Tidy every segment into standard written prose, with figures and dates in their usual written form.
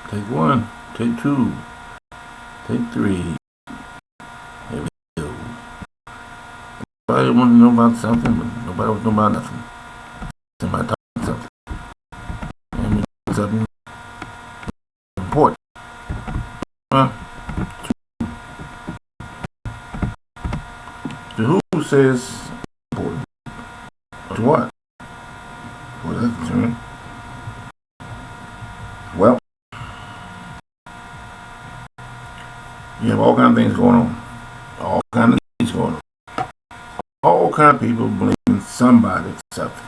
Take one. Take two. Take three. Here we go. Everybody want to know about something, but nobody wants to know about nothing. Somebody talking something. And we do something important. Huh? To who says important? To what? Well, that's the turn. Well, you have all kinds of things going on. All kinds of things going on. All kinds of people blaming somebody for something.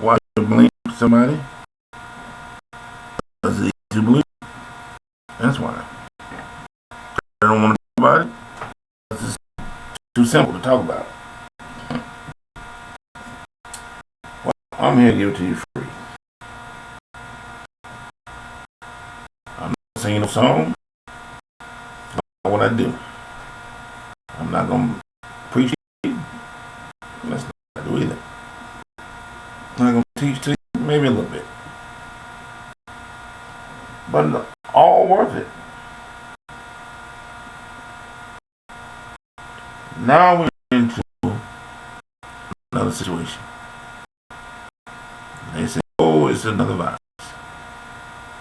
Why you blame somebody? Because it's easy to believe. That's why. I don't want to talk about it. It's too simple to talk about. Well, I'm here to give it to you free. I'm not singing a song. That's not what I do. I'm not going to preach to you. That's not what I do either. I'm not going to teach to you, maybe a little bit. But all worth it. Now we're into another situation. They say, oh, it's another virus.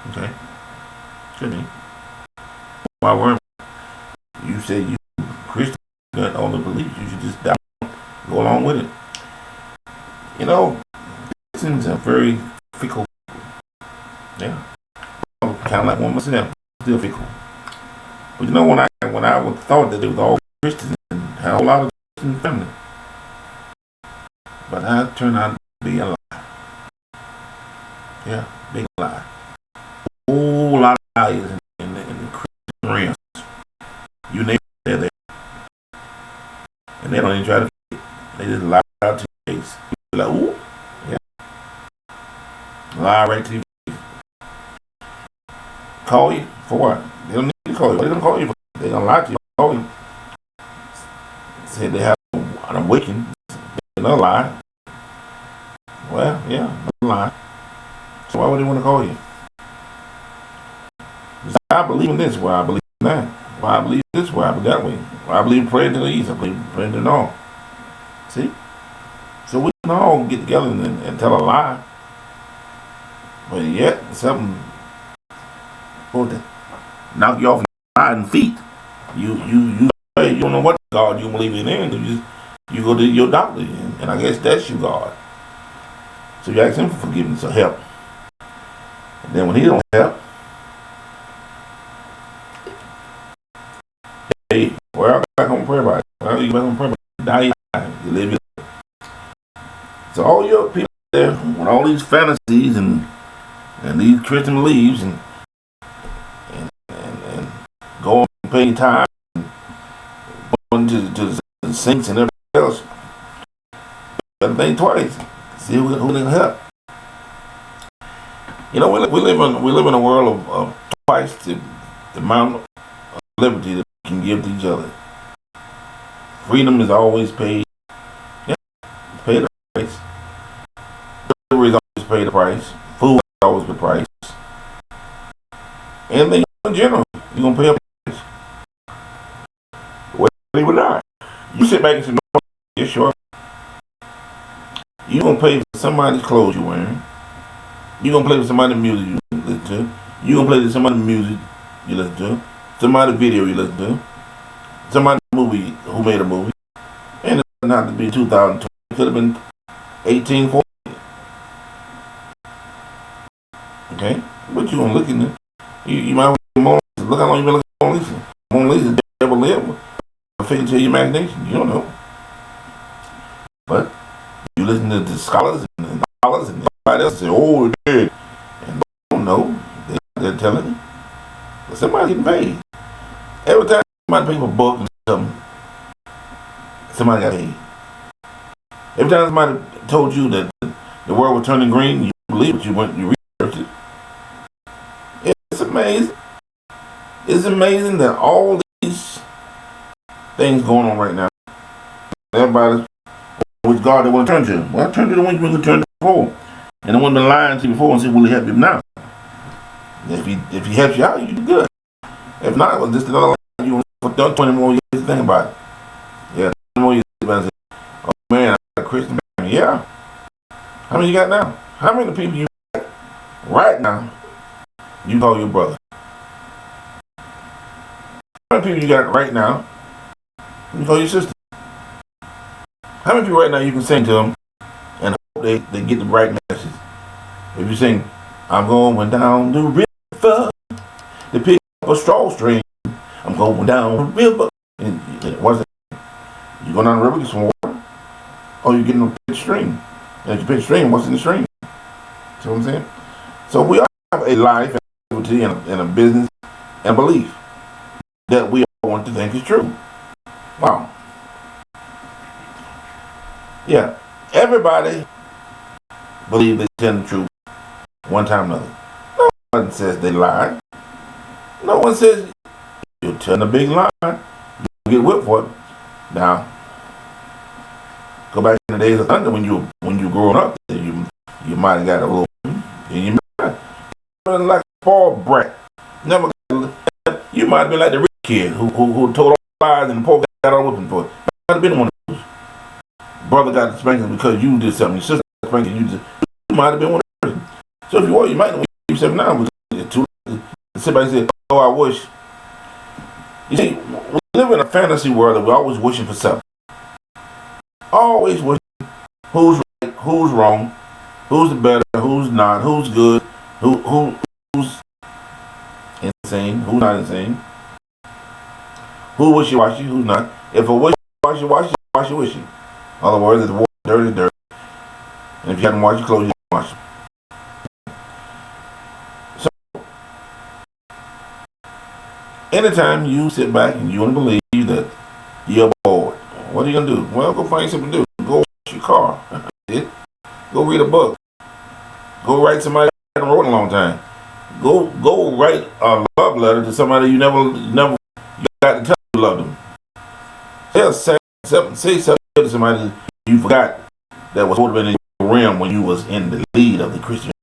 Okay? Could be. Why worry? You say you Christians got all the beliefs. You should just go along with it. You know, Christians are very fickle. Yeah. Kind of like one myself. Still fickle. But you know, when I thought that it was all Christians and had a whole lot of Christian family. But that turned out to be a lie. Yeah, big lie. A whole lot of lies in the Christian realms. You name it, they're there. And they don't even try to fit it. They just lie out to your face. You're like, ooh, yeah. Lie right to your face. Call you for what? They don't need to call you. What are they gonna call you for? They gonna lie to you. Call you. Say they have an awakening. Another lie. Well, yeah, another lie. So why would they want to call you? I believe in this, why I believe in that. Why I believe this, why I believe that way. Why I believe praying to the east, I believe praying to the north. See? So we can all get together and tell a lie. But yet, something will knock you off your riding feet. You don't know what God you believe in. You go to your doctor, and I guess that's your God. So you ask him for forgiveness or help. And then when he don't help, hey, well, I'm back home pray about it. Well, you back home pray about it. Die, you live your life. So all your people there with all these fantasies and these Christian beliefs and go and pay time and going to the saints and everything else. Better think twice. See who can help. You know, we live in a world of twice the amount of liberty that we can give to each other. Freedom is always paid. Yeah, it's paid a price. Delivery is always paid a price. Food is always the price. Anything in general, you're gonna pay a price. Believe it or not, you sit back and say, "No, yeah, sure." You gonna pay for somebody's clothes you're wearing. You gonna play for somebody's music you listen to. You gonna play for somebody's music you listen to. Somebody's video you listen to. Somebody's movie who made a movie. And it doesn't have to be 2020. It could have been 1840. Okay? But you gonna look in it. You might want to look how long you been looking at Mona Lisa. Mona Lisa never lived. Fit into your imagination. You don't know. But you listen to the scholars and scholars and everybody else say, oh, it did. And they don't know. They're telling you. But somebody's getting paid. Every time somebody pays for a book or something, somebody got paid. Every time somebody told you that the world was turning green, you believe it, you researched it. It's amazing. It's amazing that all these things going on right now. Everybody's which God they want to turn to. Well, turn to the one you've been turned to before. And the one been lying to you before and said, will he help you now? If he helps you out, you do good. If not, well, just another lie you for 20 more years to think about it. Yeah, 20 more years to say, oh man, I got a Christian family. Yeah. How many you got now? How many people you got right now you call your brother? How many people you got right now you call your sister? How many people right now you can sing to them and hope they get the right message? If you sing, I'm going down the river to pick up a straw string. I'm going down the river. And what's that? You go down the river, get some water, or you get in a pitch stream. And if you pitch stream, what's in the stream? See what I'm saying? So we all have a life and activity and a business and belief that we all want to think is true. Wow. Yeah. Everybody believes they tell the truth one time or another. No one says they lie. No one says you're telling a big lie. You get whipped for it. Now, go back in the days of thunder when you growing up, you might have got a little, and you might have been like a spoiled brat. Never got, you might have been like the rich kid who told all lies and the poor got all whipping for it. Might have been one of those. Brother got the spanking because you did something. Your sister got the spanking. You might have been one of those. So if you were, you might not keep yourself now. Somebody said, "Oh, I wish." You see, we live in a fantasy world that we're always wishing for something. Always wishing who's right, who's wrong, who's the better, who's not, who's good, who's insane, who's not insane, who wishy-washy, who's not. If a wishy-washy, washy-wishy. In other words, it's water, dirty, dirty. And if you haven't washed your clothes, you haven't washed them. Anytime you sit back and you want to believe that you're bored, what are you going to do? Well, go find something to do. Go wash your car. Go read a book. Go write somebody that hasn't wrote in a long time. Go write a love letter to somebody you never got to tell you love them. Say something to somebody you forgot that was supposed to be in your realm when you was in the lead of the Christianity.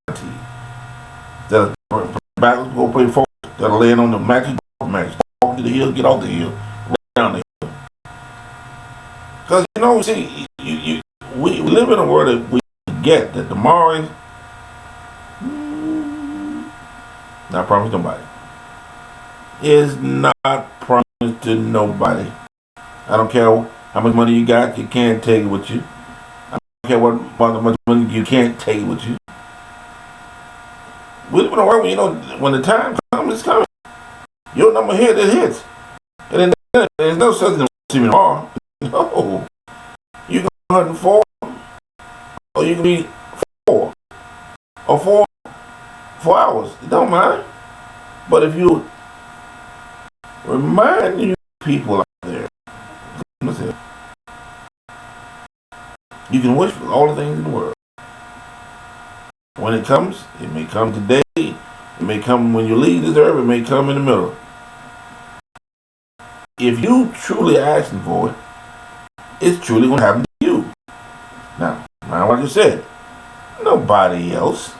Instead of backwards, go pray forward. Instead of laying on the mattress, walk to the hill, get off the hill, walk down the hill. Because see, we live in a world that we forget that tomorrow is not promised to nobody. Is not promised to nobody. I don't care how much money you got, you can't take it with you. I don't care how much money you can't take it with you. We live in a world where when the time comes, it's coming. Your number hit, it hits. And then there's no such thing as see me tomorrow. No. You can be 104, or you can be 4, or 4 hours. It don't matter. But if you remind you people out there, you can wish for all the things in the world. When it comes, it may come today, it may come when you leave this earth, it may come in the middle. If you truly asking for it, it's truly going to happen to you. Now, what I just said, nobody else,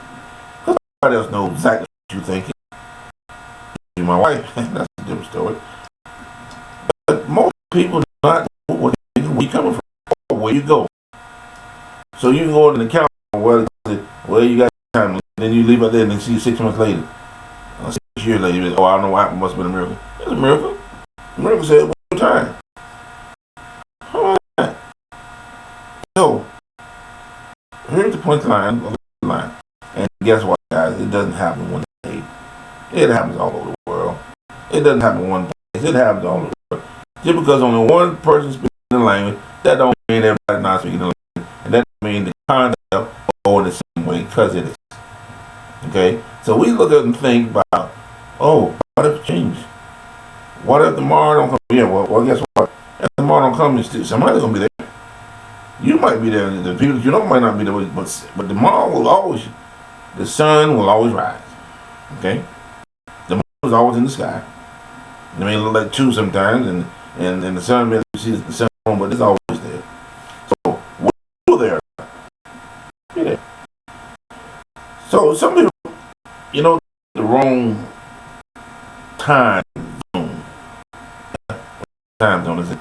because nobody else knows exactly what you're thinking. You're my wife, that's a different story. But most people do not know what you're thinking, where you're coming from, or where you go. So you can go to the counter, well, you got time, then you leave out there and then see you 6 months later. 6 years later, I don't know what happened, must have been a miracle. It's a miracle. The miracle said, one time. Alright. So, here's the punchline, and guess what, guys? It doesn't happen one day. It happens all over the world. It doesn't happen one place. It happens all over the world. Just because only one person speaks the language, that don't mean everybody's not speaking the language. And that doesn't mean the concept or the same way, because it is. Okay? So we look at and think about, oh, what if it changed? What if tomorrow don't come? Yeah, well, guess what? If tomorrow don't come, somebody's going to be there. You might be there. The people you know might not be there, but tomorrow will always, the sun will always rise. Okay? The moon is always in the sky. It may look like 2 sometimes, and the sun, you see the sun, but it's always there. So, when you're there, be there. So some people, the wrong time zone. Time zone is it?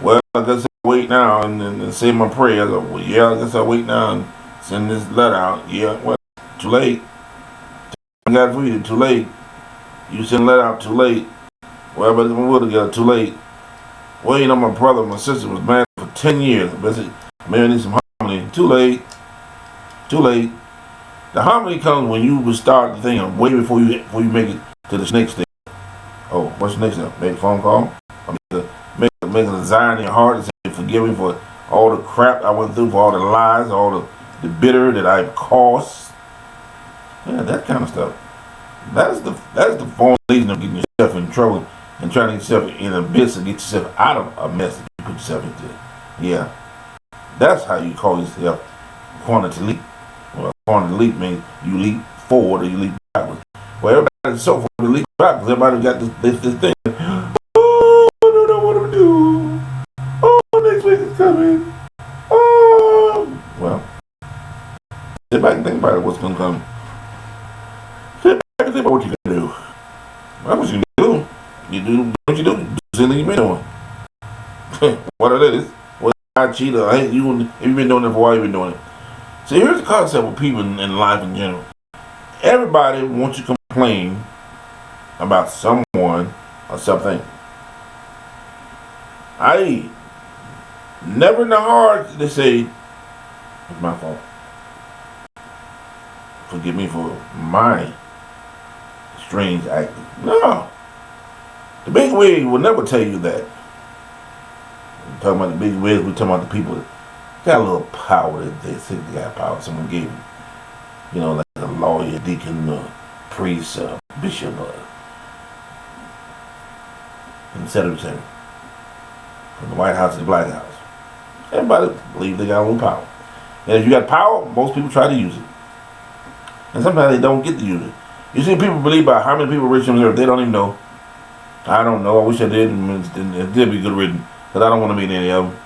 Well, I guess I wait now and say my prayers. Well, yeah, I guess I wait now and send this letter out. Yeah, well, too late. I got for you. Too late. You send a letter out. Too late. Well, but we would together. Too late. Well, my brother, my sister was married for 10 years. Maybe I need some harmony. Too late. Too late. The harmony comes when you would start the thing way before you make it to the next step. Oh, what's the next step? Make a phone call. Make a desire in your heart and say, forgive me for all the crap I went through, for all the lies, all the bitter that I've caused. Yeah, that kind of stuff. That's the form of getting yourself in trouble and trying to get yourself in a business and get yourself out of a mess that you put yourself into. Yeah. That's how you call yourself quantity leap. Well, quantity leap means you leap forward or you leap backwards. Well, everybody's so far to leap backwards. Everybody got this thing. Oh, I don't know what to do. Oh, next week is coming. Oh, well, sit back and think about it. What's gonna come? Sit back and think about what you gonna do. Well, what you do? You do what you do. Do something you've been doing. What it is? What I cheat or hate you? If you've been doing it for a while, you've been doing it. So here's the concept with people in life in general. Everybody wants to complain about someone or something. Never in the heart they say, it's my fault. Forgive me for my strange acting. No. The big wig will never tell you that. We're talking about the big wigs, we're talking about the people that got a little power that they think they got power. Someone gave them, like a lawyer, deacon, priest, bishop, etc. From the White House to the Black House. Everybody believes they got a little power. And if you got power, most people try to use it. And sometimes they don't get to use it. You see, people believe about how many people are rich on earth. They don't even know. I don't know. I wish I did. It did be good written. But I don't want to meet any of them.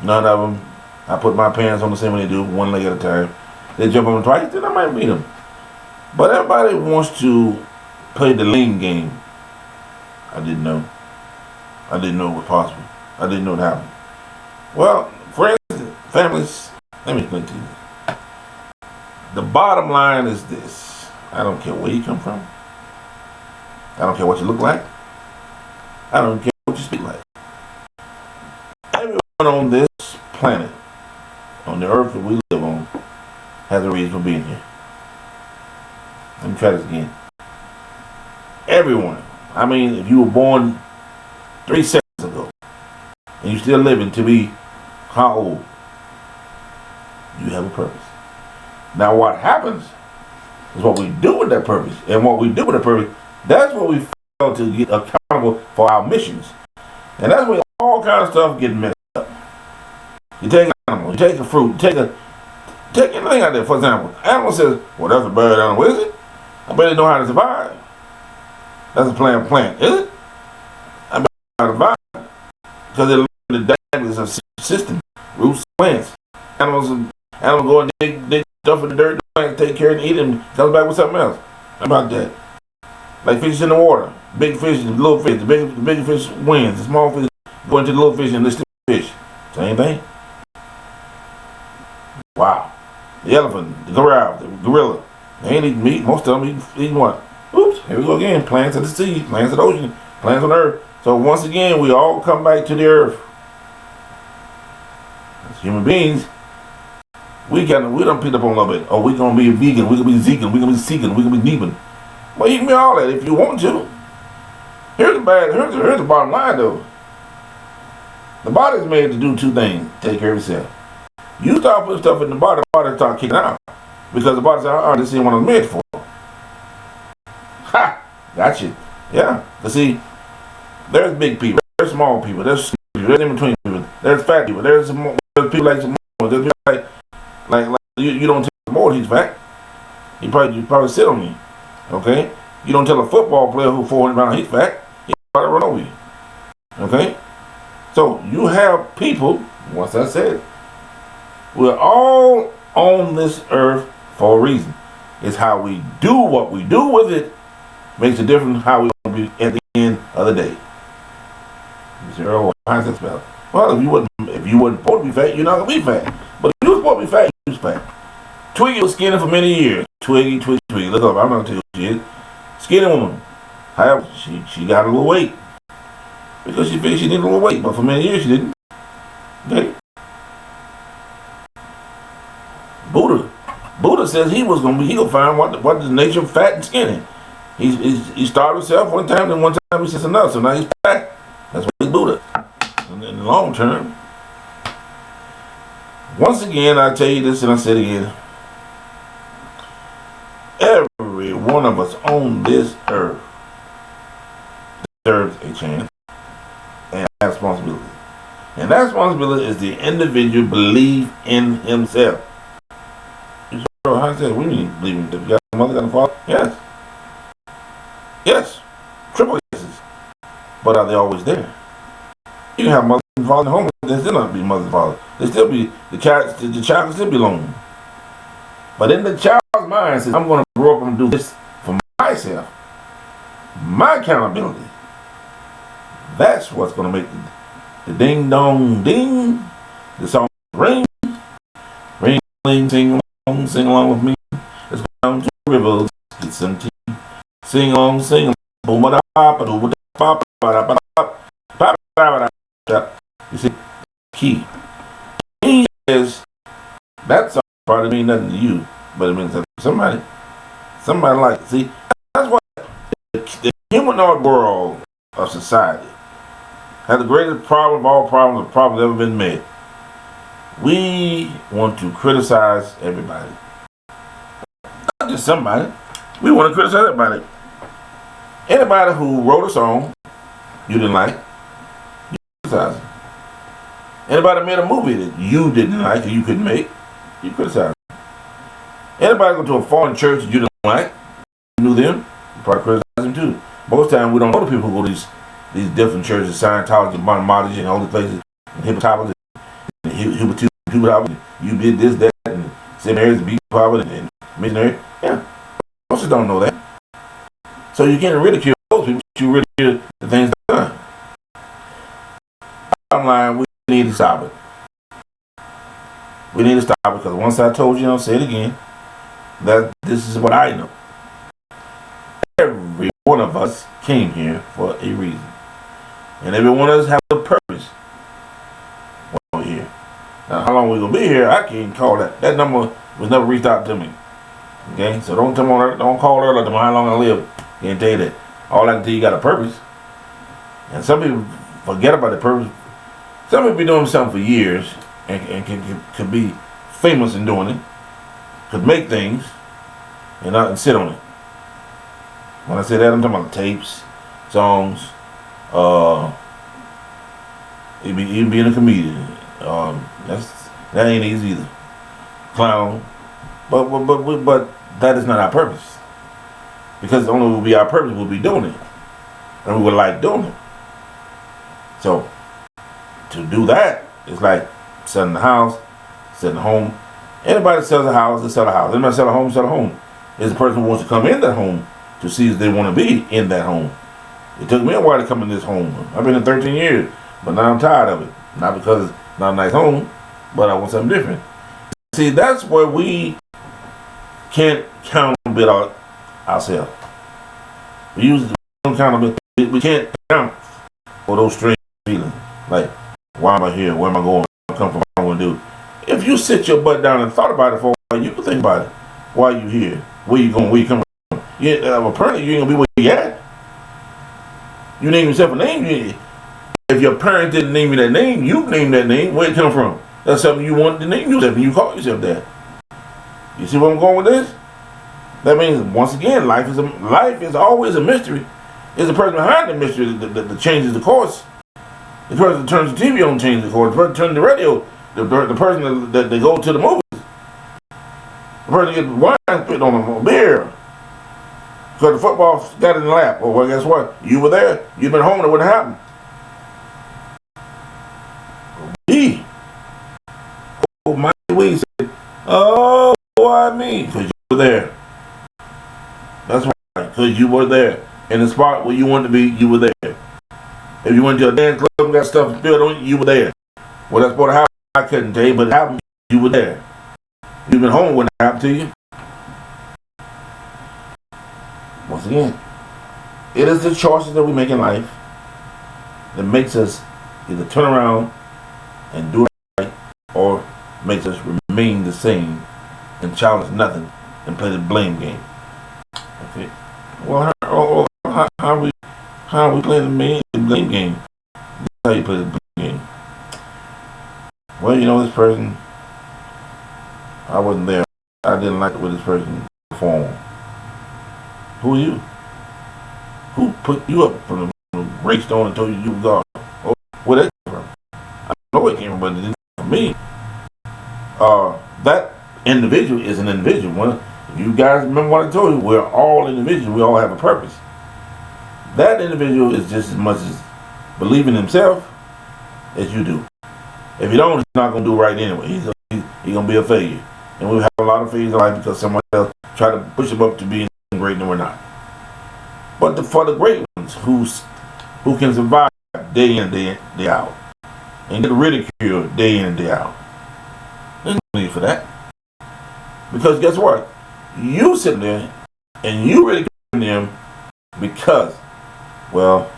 None of them. I put my pants on the same way they do, one leg at a time. They jump on them twice, then I might meet them. But everybody wants to play the lean game. I didn't know. I didn't know it was possible. I didn't know it happened. Well, friends, families, let me explain to you. The bottom line is this. I don't care where you come from. I don't care what you look like. I don't care what you speak like. Everyone on this planet, on the earth that we live on, has a reason for being here. Let me try this again. Everyone. I mean, if you were born 3 seconds ago, and you're still living to be how old? You have a purpose. Now what happens is what we do with that purpose. And what we do with that purpose, that's what we fail to get accountable for our missions. And that's where all kinds of stuff get messed up. You take an animal, you take a fruit, take anything out there. For example, animal says, well, that's a bird animal, is it? I bet they know how to survive. That's a plant, is it? I bet they know how to survive. Because they learn the dynamics of system, roots, plants. Animals go and dig stuff in the dirt, take care and eat them, comes back with something else. How about that? Like fish in the water. Big fish and little fish. The big fish wins. The small fish go into the little fish and listen to the fish. Same thing. Wow. The elephant, the gorilla. They ain't eating meat. Most of them eating what? Oops, here we go again. Plants of the sea, plants of the ocean, plants on earth. So once again, we all come back to the earth. As human beings, we done picked up on a little bit. Oh, we gonna be vegan, we gonna be Zegan, we gonna be Seeking, we gonna be Neebin. Well, you can be all that if you want to. Here's the bottom line though. The body's made to do 2 things. Take care of itself. You start putting stuff in the body start kicking out. Because the body says, oh, this ain't what I'm made for. Ha! Gotcha. Yeah. But see, there's big people, there's small people, there's in between people, there's fat people, there's people like some more, there's people like you don't tell more he's fat. You probably sit on you. Okay? You don't tell a football player who's 400 pounds he's fat, he probably run over you. Okay? So you have people, once I said, we're all on this earth for a reason. It's how we do what we do with it makes a difference how we going to be at the end of the day. You say, oh, how's that spell? Well, if you wasn't supposed to be fat, you're not gonna be fat. But if you was supposed to be fat, you was fat. Twiggy was skinny for many years. Twiggy. Look up, I'm not telling you shit. Skinny woman. However, she got a little weight because she figured she needed a little weight, but for many years she didn't. Okay. Buddha says he gonna find what is the nature of fat and skinny. He starved himself one time, and one time he says enough, so now he's fat. That's what he's Buddha. And in the long term, once again, I tell you this and I say it again. Every one of us on this earth deserves a chance and a responsibility. And that responsibility is the individual believe in himself. You say, bro, how is that? We mean believe in himself. You got a mother, got a father? Yes. Yes. Triple yeses. But are they always there? You can have mother and father at home, they still not be mother and father. They still be, the child can still be lonely. But in the child's mind says, I'm going to grow up and do this for myself. My accountability. That's what's going to make the ding dong ding, the song ring, ring, ring, sing along with me. Let's go down to the river, get some tea. Sing along, boom, ba da ba da ba da ba da ba. You see, key. Key is that song probably mean nothing to you, but it means something to somebody. Somebody like it. See, that's what the humanoid world of society has the greatest problem of all problems, the problem ever been made. We want to criticize everybody. Not just somebody. We want to criticize everybody. Anybody who wrote a song you didn't like, you criticize them. Anybody made a movie that you didn't like or you couldn't make, you criticize them. Anybody go to a foreign church that you didn't like, you knew them, you probably criticize them too. Most times we don't know the people who go to these different churches, Scientology, Montage, and all these places, and Hippotopos, and Hippotopos, you did this, that, and seminaries, and Beat and missionary. Yeah, most don't know that. So you can't ridicule those people, you ridicule the things done. Bottom line, we need to stop it. We need to stop it because once I told you, I'll say it again, that this is what I know. Every one of us came here for a reason. And every one of us have a purpose when we're here. Now, how long we're going to be here, I can't call that. That number was never reached out to me. Okay? So don't call her like how long I live. Can't tell you that. All I can tell you got a purpose. And some people forget about the purpose. Some people be doing something for years and can be famous in doing it. Could make things and sit on it. When I say that, I'm talking about tapes, songs, even being a comedian. That ain't easy either. Clown. But that is not our purpose. Because only will be our purpose, we'll be doing it. And we would like doing it. So, to do that, it's like selling the house, selling the home. Anybody that sells a house, they sell a house. Anybody sell a home, sell a home. It's the person who wants to come in that home to see if they want to be in that home. It took me a while to come in this home. I've been in 13 years, but now I'm tired of it. Not because it's not a nice home, but I want something different. See, that's where we can't count a bit on ourselves. We use accountability. We can't count for those strange feelings. Like, why am I here? Where am I going? Where I come from? What I'm going to do? If you sit your butt down and thought about it for a while, you can think about it. Why are you here? Where you going? Where you coming from? Apparently you ain't going to be where you at. You name yourself a name. If your parents didn't name you that name, you named that name. Where it come from? That's something you wanted to name yourself and you call yourself that. You see where I'm going with this? That means, once again, life is always a mystery. It's the person behind the mystery that changes the course. The person that turns the TV on changes the course. The person that turns the radio, the person that they go to the movies. The person that gets wine spit on them, or beer. Because the football got in the lap. Oh, well, guess what? You were there. You've been home, it wouldn't happen. Oh, my we said, oh, why me? Because you were there. That's right, because you were there. In the spot where you wanted to be, you were there. If you went to a dance club and got stuff spilled on you, you were there. Well, that's what happened. I couldn't tell you, but it happened. You were there. You've been home when it happened to you. Once again, it is the choices that we make in life that makes us either turn around and do it right, or makes us remain the same and challenge nothing and play the blame game. Okay. Well, how are we playing the blame game? That's how you play the blame game. Well, you know, this person, I wasn't there. I didn't like the way this person performed. Who are you? Who put you up from the gravestone and told you was God? Oh, where that came from? I know it came from, but it didn't come from me. That individual is an individual. Well, you guys remember what I told you? We're all individuals. We all have a purpose. That individual is just as much as believing himself as you do. If you don't, he's not going to do right anyway. He's going to be a failure. And we have a lot of failures in life because someone else try to push him up to being great and we're not. But for the great ones who can survive day in, day out, and get ridiculed day in and day out, there's no need for that. Because guess what? You sitting there and you ridiculing them because, well,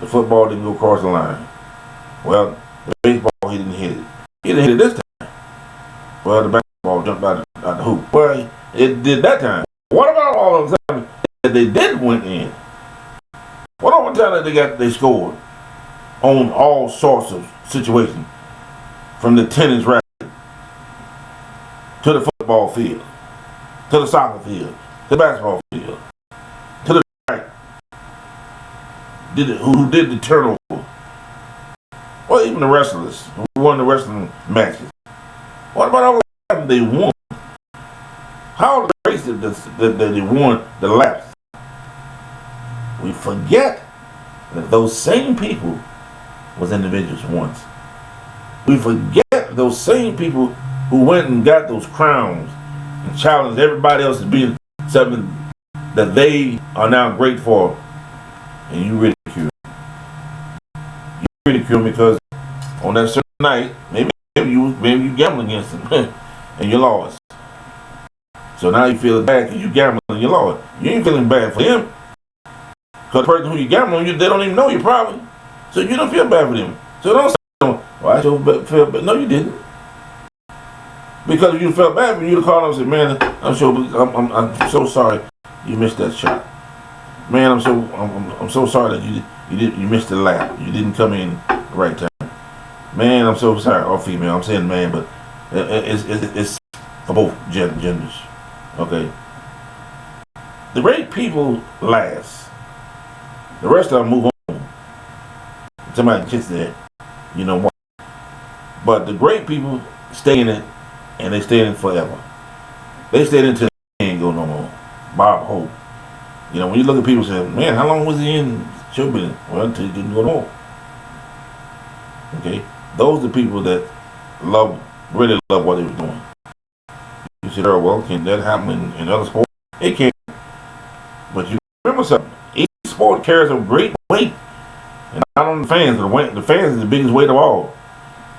the football didn't go across the line. Well, the baseball, he didn't hit it. He didn't hit it this time. Well, the basketball jumped out the hoop. Well, it did that time. What about all of the time that they did win in? What about the time that they scored on all sorts of situations, from the tennis racket to the football field, to the soccer field, to the basketball field, to the track, who did the turnover? Well, even the wrestlers who won the wrestling matches. What about all the time they won? How are the races that they won the laps? We forget that those same people was individuals once. We forget those same people who went and got those crowns and challenged everybody else to be something that they are now great for, and you ridicule. You ridicule because on that certain night, maybe you gambled against them and you lost. So now you feel bad because you gambled and you lost. You ain't feeling bad for him. Because the person who you gamble on, they don't even know you probably. So you don't feel bad for them. So don't say, well, I sure feel bad. No, you didn't. Because if you felt bad, you'd have called them and said, man, I'm so sorry you missed that shot. Man, I'm so sorry that you missed the lap. You didn't come in the right time. Man, I'm so sorry. Or female, I'm saying man, but it's for both genders. Okay. The great people last. The rest of them move on. Somebody gets there, you know what? But the great people stay in it, and they stay in it forever. They stayed until they can't go no more. Bob Hope. You know, when you look at people and say, man, how long was he in show business? Well, until he didn't go no more. Okay? Those are the people that really love what they were doing. You said, oh, well, can that happen in other sports? It can. But you remember something. Each sport carries a great weight. And not on the fans. The fans is the biggest weight of all.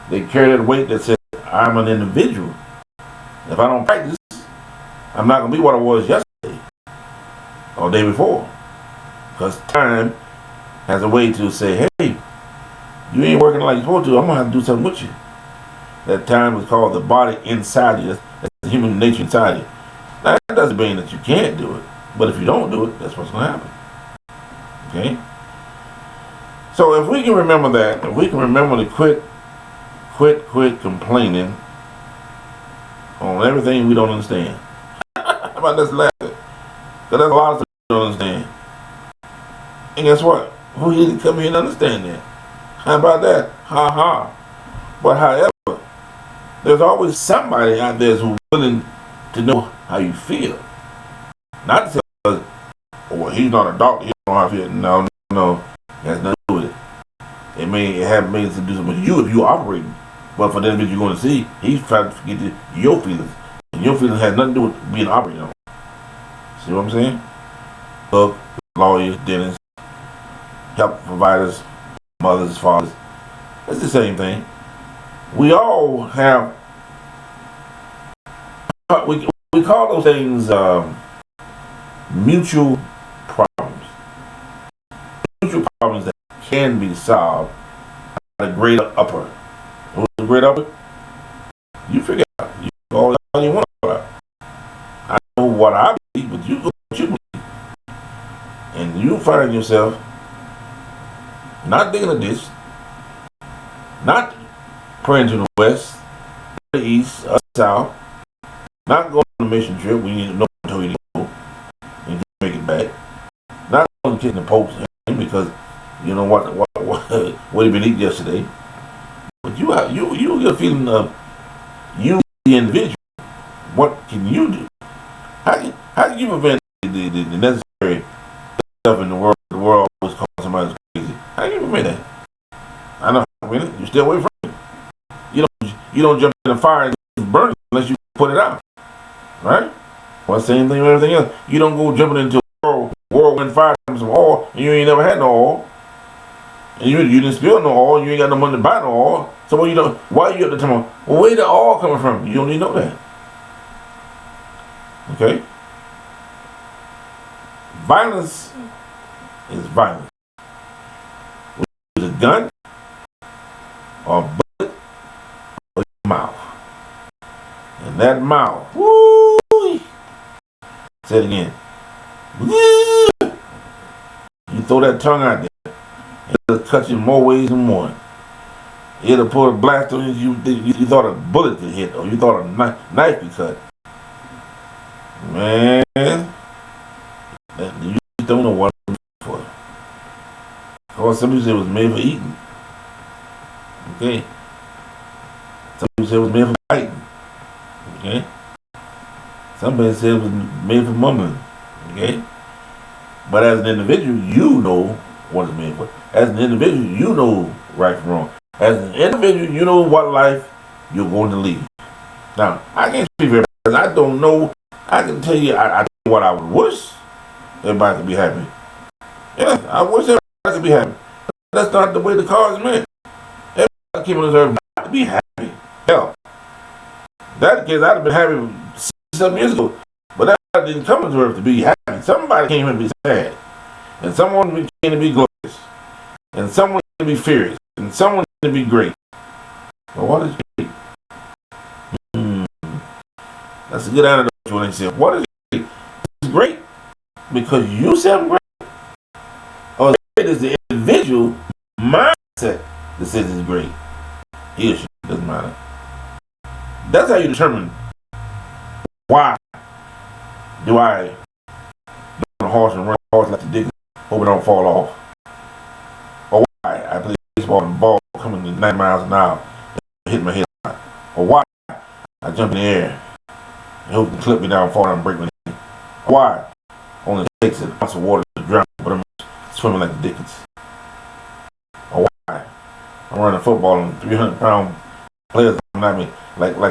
They carry that weight that says, I'm an individual. If I don't practice, I'm not going to be what I was yesterday or the day before. Because time has a way to say, hey, you ain't working like you're supposed to. I'm going to have to do something with you. That time is called the body inside you. That's the human nature inside you. Now, that doesn't mean that you can't do it. But if you don't do it, that's what's going to happen. Okay? So if we can remember that, if we can remember to quit complaining on everything we don't understand. How about this laughter? Because there's a lot of things we don't understand. And guess what? Who didn't come here and understand that? How about that? Ha ha. But however, there's always somebody out there who's willing to know how you feel. Not to say, oh, well, he's not a doctor, he don't know how I feel. No. It has nothing to do with it. It may have made to do something with you if you're operating. But for the individual you're going to see, he's trying to get your feelings. And your feelings has nothing to do with being operated on. See what I'm saying? Look, lawyers, dentists, health providers, mothers, fathers. It's the same thing. We all have, we call those things mutual problems. Mutual problems that can be solved by the great upper. Who's the great upper? You figure out. You go all you want about. I know what I believe, but you go what you believe. And you find yourself not digging a ditch, not praying to the west, the east, or the south, not going on a mission trip when you know until you go and make it back, not going to kick the Pope's hand because you know what he been eating yesterday. But you get a feeling of you, the individual. What can you do? How can you prevent the necessary stuff in the world? The world always calls somebody crazy. How can you prevent that? I know how to prevent it. You stay away from it. You don't jump in the fire and burn it unless you put it out. Right? Well, same thing with everything else. You don't go jumping into a whirlwind fire from some oil and you ain't never had no oil. And you didn't spill no oil, you ain't got no money to buy no oil. So why are you at the time? Well, where the oil coming from? You don't need to know that. Okay? Violence is violence. With a gun or a bullet or your mouth. And that mouth, woo! Say it again. Woo! You throw that tongue out there, it'll cut you in more ways than one. It'll put a blast on you. You thought a bullet could hit, or you thought a knife could cut. Man, you don't know what it's for. Or some people say it was made for eating. Okay. Some people say it was made for fighting. Okay. Somebody said it was made for mumbling. Okay. But as an individual, you know what it's made for. As an individual, you know right from wrong. As an individual, you know what life you're going to lead. Now, I can't speak for everybody because I don't know. I can tell you, I tell you what I would wish everybody could be happy. Yeah, I wish everybody could be happy. That's not the way the cards meant. Everybody came on this earth not to be happy. Hell, that case I'd have been happy 7 years ago. But that didn't come to earth to be happy. Somebody came here to be sad. And someone came to be glorious. And someone came to be furious. And someone came to be great. Well, what is great? That's a good antidote when they say, what is great? It's great because you say I'm great. Or great is the individual mindset that says it's great. He or she, doesn't matter. That's how you determine why do I get on a horse and run a horse like the Dickens, hope it don't fall off. Or why I play baseball and the ball coming at 9 miles an hour and hit my head. Or why I jump in the air and hope it can clip me down, fall down and break my neck. Why only takes an ounce of water to drown, but I'm swimming like the Dickens. Or why I'm running football and 300-pound players coming at me like a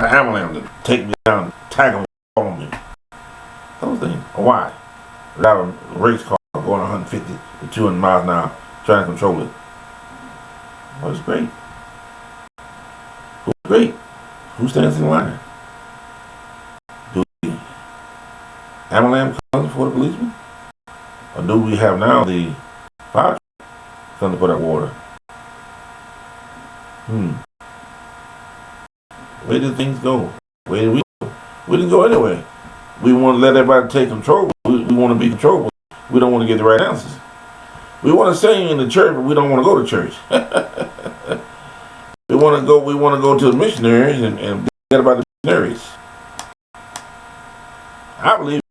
hammer to take me down, tag me, fall on me. Those things. Why? Without a race car going 150 to 200 miles an hour, trying to control it. Well, it's great. Who's great? Who stands in line? Do we Amalam come for the policeman? Or do we have now the fire truck come to put out water? Where did things go? Where did we go? We didn't go anywhere. We want to let everybody take control. We want to be controlled. We don't want to get the right answers. We want to sing in the church, but we don't want to go to church. We want to go to the missionaries and forget about the missionaries. I believe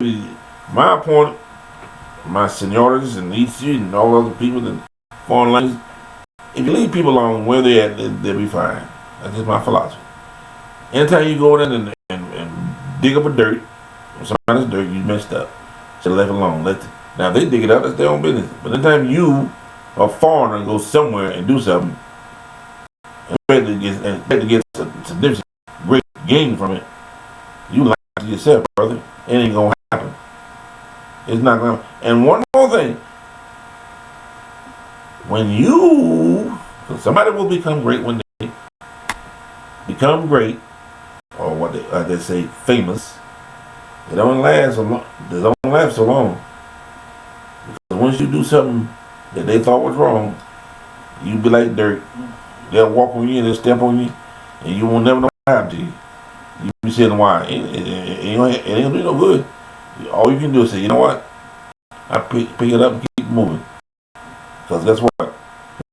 my point, my seniorities and EC and all other people in foreign languages, if you leave people alone where they're at, they'll be fine. That's just my philosophy. Anytime you go in and dig up a dirt, or somebody's dirt, you messed up. So left it alone. Now if they dig it up, that's their own business. But anytime you, a foreigner, go somewhere and do something, and expect to get a significant great gain from it, You lie to yourself, brother. It ain't gonna happen. It's not gonna. And one more thing, when somebody will become great one day, become great, or what they say, famous. It don't last so long. It don't last so long. Because once you do something that they thought was wrong, you be like dirt. They'll walk on you, they'll step on you, and you won't never know what happened to you. You be saying why? It ain't gonna do no good. All you can do is say, you know what? I pick it up and keep moving. Because guess what?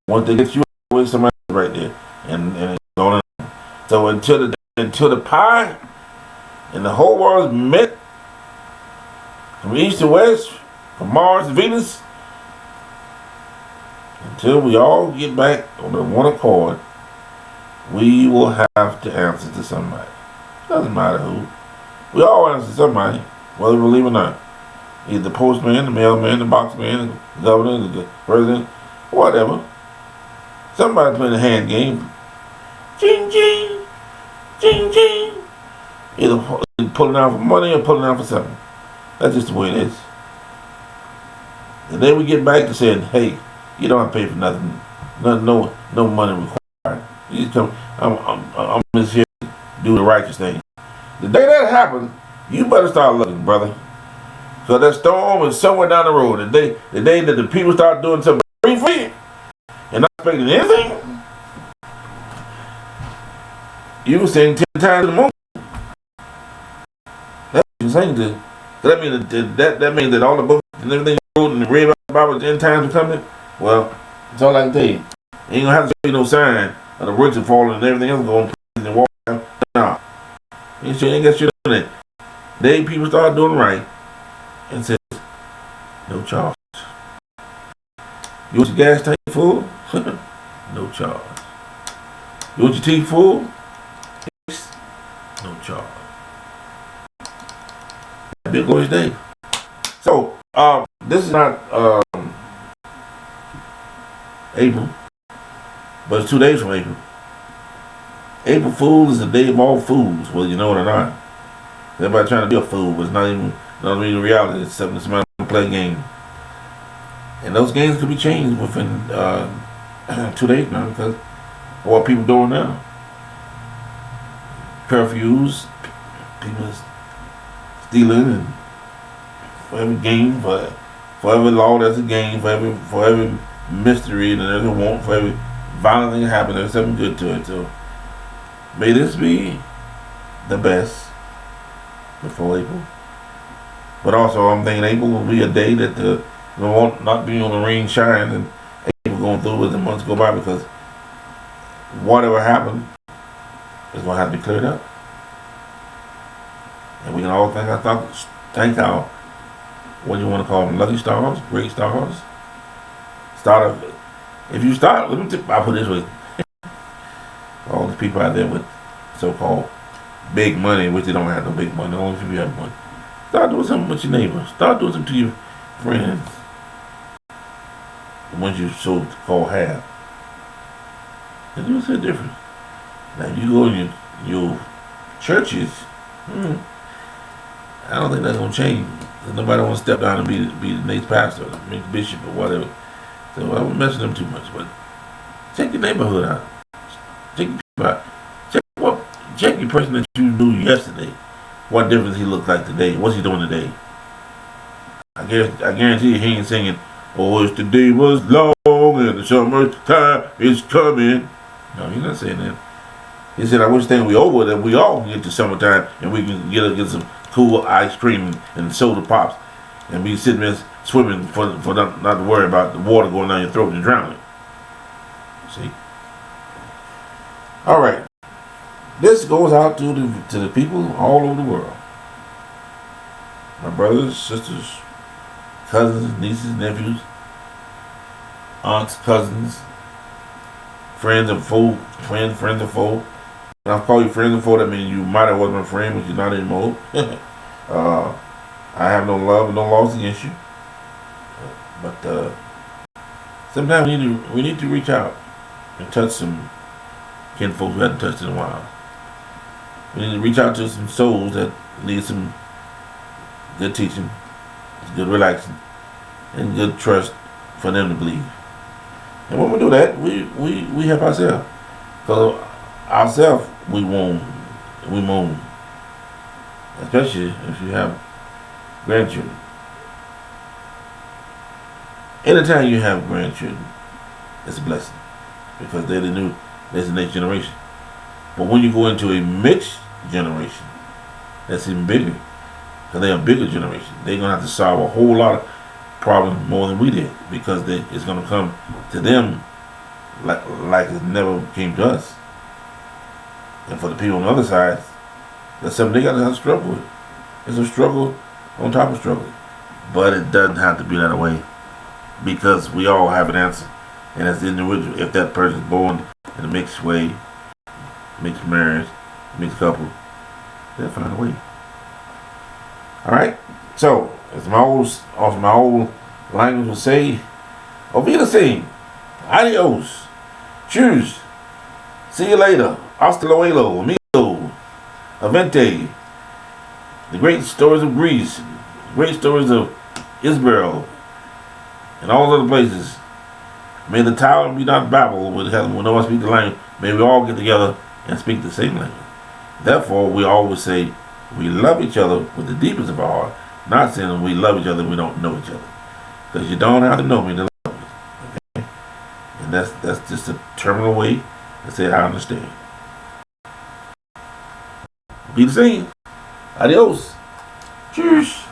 Once they get you with somebody right there, and it's on. So until the pie and the whole world is met, from east to west, from Mars to Venus, until we all get back on the one accord, we will have to answer to somebody. Doesn't matter who. We all answer to somebody, whether we believe it or not. Either the postman, the mailman, the boxman, the governor, the president, whatever. Somebody's playing a hand game. Ching ching, ching ching. Either pulling out for money or pulling out for something. That's just the way it is. And then we get back to saying, hey, you don't have to pay for nothing. No money required. You just come. I'm just here to do the righteous thing. The day that happens, you better start looking, brother. So that storm is somewhere down the road. The day that the people start doing something free and not expecting anything, you were saying 10 times a month. That's what you're saying to. That means that all the books and everything you wrote and read about the Bible 10 times are coming. Well, that's all I can tell you. Ain't gonna have to show you no sign of the bricks are falling and everything else going and walk down. Nah. Ain't got shit on it. They people start doing right and says, no charge. You want your gas tank full? No charge. You want your teeth full? No charge. Big Glorious Day. So, this is not April, but it's 2 days from April. April Fool is the day of all fools, whether you know it or not. Everybody trying to be a fool, but it's not even reality. It's something somebody to play a game. And those games could be changed within 2 days now because of what people doing now. Curfews, people stealing, and for every game, for every law there's a game, for every mystery and there's a want, for every violent thing that happens, there's something good to it. So may this be the best before April. But also I'm thinking April will be a day that the won't not be on the rain shine and April going through as the months go by because whatever happened is gonna have to be cleared up. And we can all thank our what do you want to call them, lucky stars, great stars. If you start, I'll put it this way. All the people out there with so-called big money, which they don't have no big money, only if you have money. Start doing something with your neighbors. Start doing something to your friends. The ones you so-called have. And you'll see a difference. Now, if you go in your churches, I don't think that's going to change. Nobody wants to step down and be the next pastor, the next bishop or whatever. So I won't mess with them too much. But check your neighborhood out. Check your people out. Check your person that you knew yesterday. What difference he looks like today? What's he doing today? I guarantee you he ain't singing, oh, it's the day was long and the summertime is coming. No, he's not saying that. He said, I wish things we over that we all can get to summertime and we can get some cool ice cream and soda pops and be sitting there swimming for not to worry about the water going down your throat and drowning. See? All right. This goes out to the people all over the world. My brothers, sisters, cousins, nieces, nephews, aunts, cousins, friends of foe, friends of foe. When I call you friends of foe, that means you might have was my friend, but you're not anymore. I have no love and no loss against you. But sometimes we need to reach out and touch some kinfolks we haven't touched in a while. We need to reach out to some souls that need some good teaching, good relaxing, and good trust for them to believe. And when we do that, we help ourselves. Because ourselves, we moan. Especially if you have grandchildren. Anytime you have grandchildren, it's a blessing. Because they're the next generation. But when you go into a mixed generation, that's even bigger. Because they're a bigger generation. They're going to have to solve a whole lot of problems more than we did. Because it's going to come to them like it never came to us. And for the people on the other side, that's something they got to have to struggle with. It's a struggle on top of struggle. But it doesn't have to be that way. Because we all have an answer. And as the individual, if that person's born in a mixed way, mixed marriage, mixed couple, they'll find a way. Alright? So, as my old language would say, Auf Wiedersehen. Adios. Cheers. See you later. Hasta luego. Amigo. Avente. The great stories of Greece. Great stories of Israel. And all other places. May the tower be not babbled with heaven when no one speak the language. May we all get together and speak the same language. Therefore, we always say we love each other with the deepest of our heart. Not saying we love each other we don't know each other. Because you don't have to know me to love me. Okay? And that's just a terminal way to say I understand. Be the same. Adios. Cheers.